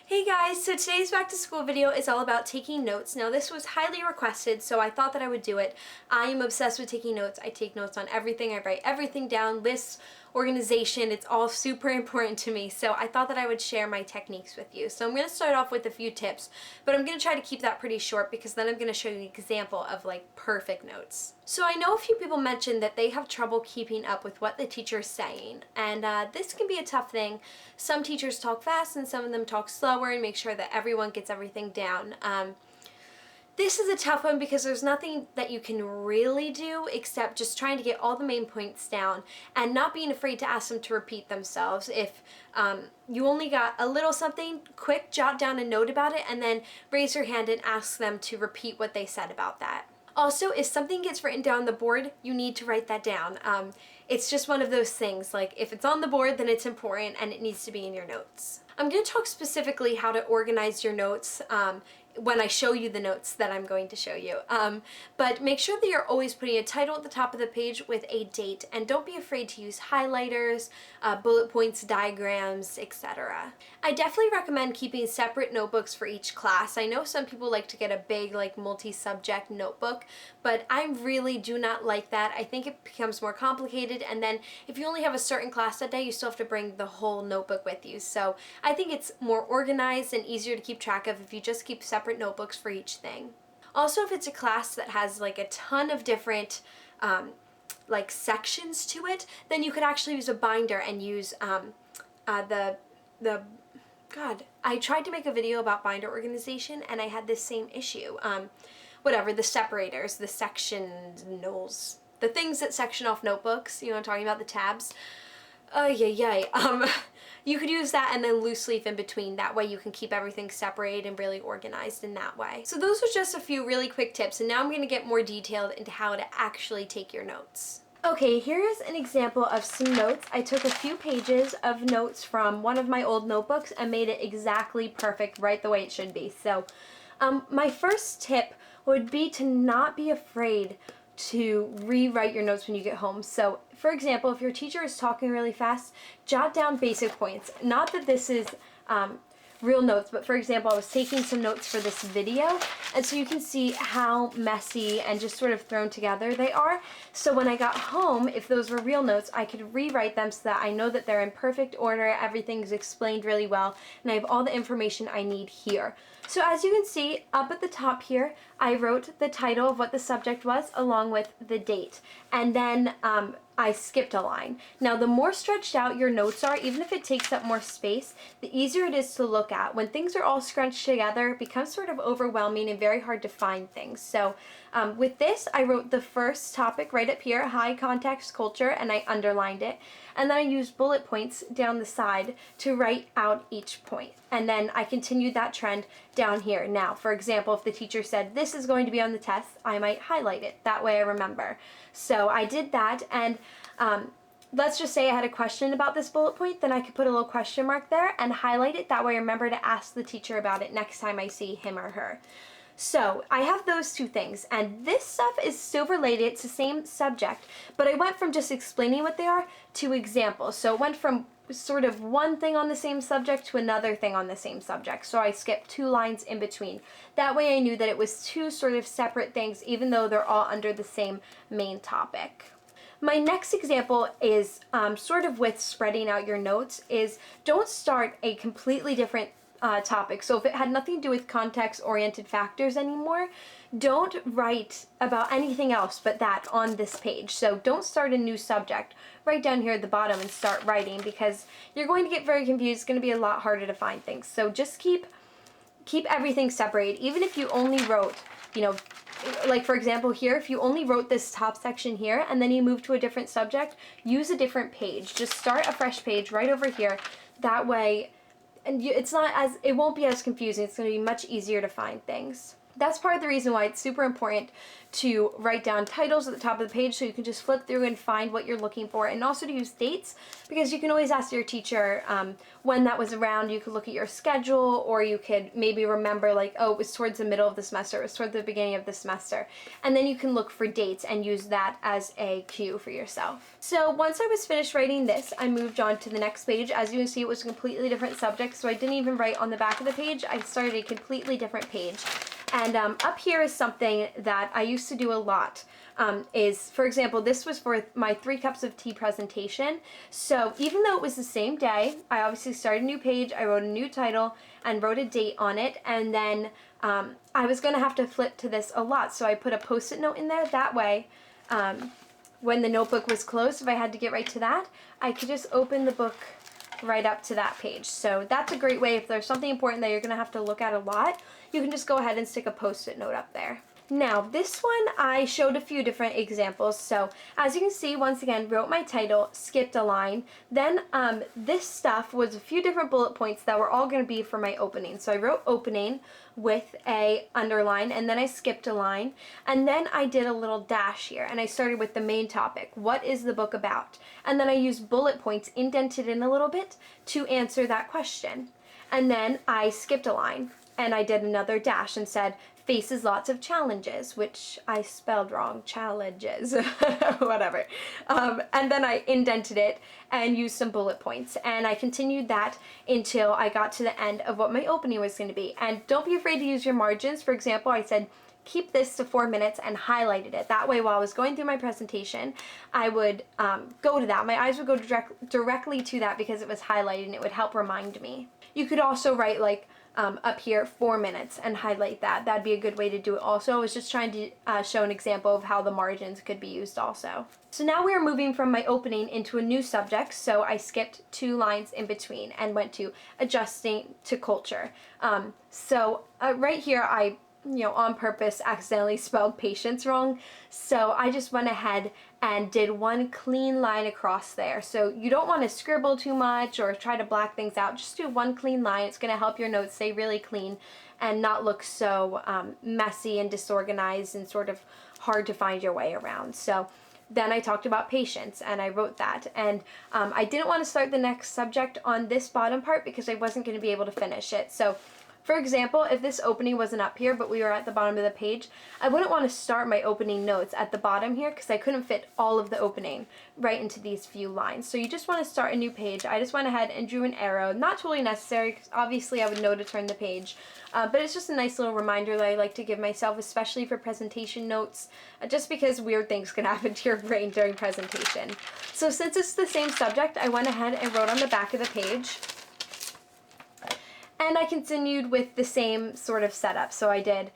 Hey guys, so today's back to school video is all about taking notes. Now this was highly requested, so I thought that I would do it. I am obsessed with taking notes. I take notes on everything. I write everything down, lists, organization. It's all super important to me. So I thought that I would share my techniques with you. So I'm going to start off with a few tips, but I'm going to try to keep that pretty short because then I'm going to show you an example of like perfect notes. So I know a few people mentioned that they have trouble keeping up with what the teacher is saying, and this can be a tough thing. Some teachers talk fast and some of them talk slower and make sure that everyone gets everything down. This is a tough one because there's nothing that you can really do except just trying to get all the main points down and not being afraid to ask them to repeat themselves. If you only got a little something, quick jot down a note about it and then raise your hand and ask them to repeat what they said about that. Also, if something gets written down on the board, you need to write that down. It's just one of those things, like if it's on the board, then it's important and it needs to be in your notes. I'm going to talk specifically how to organize your notes when I show you the notes that I'm going to show you. But make sure that you're always putting a title at the top of the page with a date, and don't be afraid to use highlighters, bullet points, diagrams, etc. I definitely recommend keeping separate notebooks for each class. I know some people like to get a big like multi-subject notebook, but I really do not like that. I think it becomes more complicated, and then if you only have a certain class that day, you still have to bring the whole notebook with you. So I think it's more organized and easier to keep track of if you just keep separate notebooks for each thing. Also, if it's a class that has like a ton of different like sections to it, then you could actually use a binder and use I tried to make a video about binder organization and I had this same issue. The separators, the sectionals, the things that section off notebooks, you know, I'm talking about the tabs. You could use that and then loose leaf in between. That way you can keep everything separated and really organized in that way. So those are just a few really quick tips, and now I'm going to get more detailed into how to actually take your notes. Okay, here's an example of some notes. I took a few pages of notes from one of my old notebooks and made it exactly perfect, right the way it should be. So my first tip would be to not be afraid to rewrite your notes when you get home. So for example, if your teacher is talking really fast, jot down basic points. Not that this is real notes, but for example, I was taking some notes for this video, and so you can see how messy and just sort of thrown together they are. So when I got home, if those were real notes, I could rewrite them so that I know that they're in perfect order, everything's explained really well, and I have all the information I need here. So as you can see, up at the top here, I wrote the title of what the subject was along with the date, and then I skipped a line. Now the more stretched out your notes are, even if it takes up more space, the easier it is to look at. When things are all scrunched together, it becomes sort of overwhelming and very hard to find things. So with this, I wrote the first topic right up here, high context culture, and I underlined it. And then I used bullet points down the side to write out each point. And then I continued that trend down here. Now, for example, if the teacher said this is going to be on the test, I might highlight it. That way I remember. So I did that, and let's just say I had a question about this bullet point, then I could put a little question mark there and highlight it. That way I remember to ask the teacher about it next time I see him or her. So I have those two things, and this stuff is still related. It's the same subject, but I went from just explaining what they are to examples. So it went from sort of one thing on the same subject to another thing on the same subject. So I skipped 2 lines in between. That way I knew that it was 2 sort of separate things, even though they're all under the same main topic. My next example is sort of with spreading out your notes is don't start a completely different topic. So if it had nothing to do with context-oriented factors anymore, don't write about anything else but that on this page. So don't start a new subject. Write down here at the bottom and start writing, because you're going to get very confused. It's going to be a lot harder to find things. So just keep everything separated. Even if you only wrote, you know, like for example here, if you only wrote this top section here and then you move to a different subject, use a different page. Just start a fresh page right over here. That way, and it won't be as confusing. It's going to be much easier to find things. That's part of the reason why it's super important to write down titles at the top of the page so you can just flip through and find what you're looking for, and also to use dates because you can always ask your teacher when that was around. You could look at your schedule, or you could maybe remember like, oh, it was towards the middle of the semester, it was towards the beginning of the semester, and then you can look for dates and use that as a cue for yourself. So once I was finished writing this, I moved on to the next page. As you can see, it was a completely different subject, so I didn't even write on the back of the page. I started a completely different page. And up here is something that I used to do a lot. Is, for example, this was for my 3 cups of tea presentation. So even though it was the same day, I obviously started a new page, I wrote a new title, and wrote a date on it, and then I was going to have to flip to this a lot. So I put a post-it note in there. That way, when the notebook was closed, if I had to get right to that, I could just open the book right up to that page. So that's a great way. If there's something important that you're going to have to look at a lot, you can just go ahead and stick a post-it note up there. Now this one I showed a few different examples. So as you can see, once again, wrote my title, skipped a line. Then this stuff was a few different bullet points that were all going to be for my opening. So I wrote opening with a underline, and then I skipped a line, and then I did a little dash here, and I started with the main topic. What is the book about? And then I used bullet points indented in a little bit to answer that question. And then I skipped a line, and I did another dash and said, faces lots of challenges, which I spelled wrong, challenges, whatever. And then I indented it and used some bullet points, and I continued that until I got to the end of what my opening was going to be. And don't be afraid to use your margins. For example, I said, keep this to 4 minutes, and highlighted it. That way, while I was going through my presentation, I would go to that. My eyes would go directly to that because it was highlighted, and it would help remind me. You could also write like, up here 4 minutes and highlight that. That'd be a good way to do it also. I was just trying to show an example of how the margins could be used also. So now we are moving from my opening into a new subject, so I skipped 2 lines in between and went to adjusting to culture. Right here I on purpose accidentally spelled patience wrong, so I just went ahead and did 1 clean line across there. So you don't want to scribble too much or try to black things out. Just do 1 clean line. It's going to help your notes stay really clean and not look so messy and disorganized and sort of hard to find your way around. So then I talked about patience, and I wrote that. And I didn't want to start the next subject on this bottom part because I wasn't going to be able to finish it. So for example, if this opening wasn't up here, but we were at the bottom of the page, I wouldn't want to start my opening notes at the bottom here because I couldn't fit all of the opening right into these few lines. So you just want to start a new page. I just went ahead and drew an arrow. Not totally necessary because obviously I would know to turn the page. But it's just a nice little reminder that I like to give myself, especially for presentation notes, just because weird things can happen to your brain during presentation. So since it's the same subject, I went ahead and wrote on the back of the page. And I continued with the same sort of setup. So I did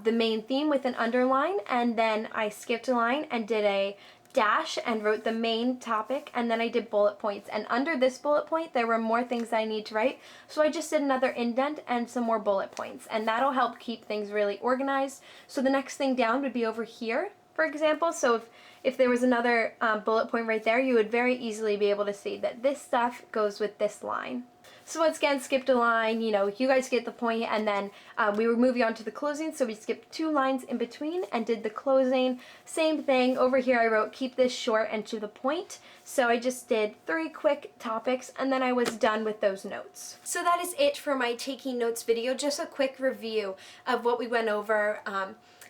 the main theme with an underline, and then I skipped a line and did a dash and wrote the main topic, and then I did bullet points. And under this bullet point, there were more things that I need to write. So I just did another indent and some more bullet points, and that'll help keep things really organized. So the next thing down would be over here, for example. So if there was another bullet point right there, you would very easily be able to see that this stuff goes with this line. So once again, skipped a line, you guys get the point, and then we were moving on to the closing, so we skipped 2 lines in between and did the closing. Same thing, over here I wrote, keep this short and to the point, so I just did 3 quick topics, and then I was done with those notes. So that is it for my taking notes video, just a quick review of what we went over.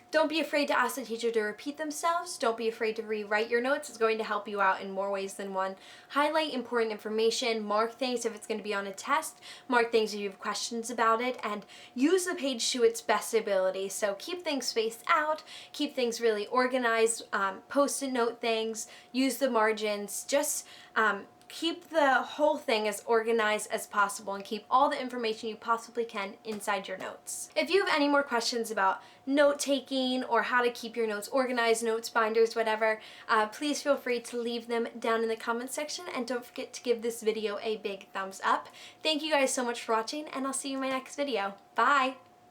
Don't be afraid to ask the teacher to repeat themselves. Don't be afraid to rewrite your notes. It's going to help you out in more ways than one. Highlight important information, mark things if it's going to be on a test, mark things if you have questions about it, and use the page to its best ability. So keep things spaced out, keep things really organized, post-it note things, use the margins, just keep the whole thing as organized as possible and keep all the information you possibly can inside your notes. If you have any more questions about note taking or how to keep your notes organized, notes binders, whatever, please feel free to leave them down in the comments section, and don't forget to give this video a big thumbs up. Thank you guys so much for watching, and I'll see you in my next video. Bye!